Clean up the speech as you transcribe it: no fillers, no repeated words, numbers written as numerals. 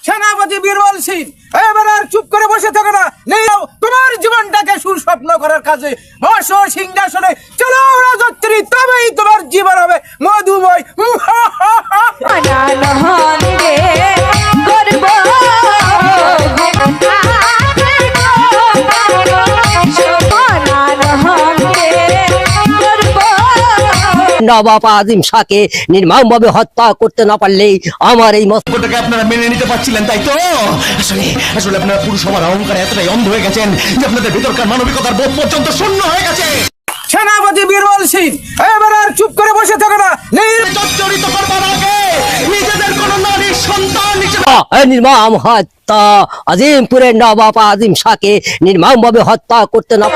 সেনাপতি বীরবল সিং, এবার আর চুপ করে বসে থাকো না, নেও তোমার জীবনটাকে সুস্বপ্ন করার কাজে বসো সিংহাসনে, চলো রাজত্রী, তবেই তোমার জীবন হবে মধুময়। নবাব আজিম শাহকে নির্মমভাবে হত্যা করতে না পারলেই আমার এই মস্তকটাকে আপনারা মেনে নিতে পারছিলেন, তাই তো? আসলে আসলে আপনারা পুরুষ হওয়ার অহংকারে এতটাই অন্ধ হয়ে গেছেন যে আপনাদের ভেতরকার মানবিকতার বোধ পর্যন্ত শূন্য হয়ে গেছে। সেনাপতি বীরবল সিং, এবার আর চুপ করে বসে থাকো না, জর্জরিত করবার আগে নিজেদের কোন নারীর সন্তান হিসেবে নির্মম হত্যা, আজিমপুরের নবাব আজিম শাহকে নির্মমভাবে হত্যা করতে না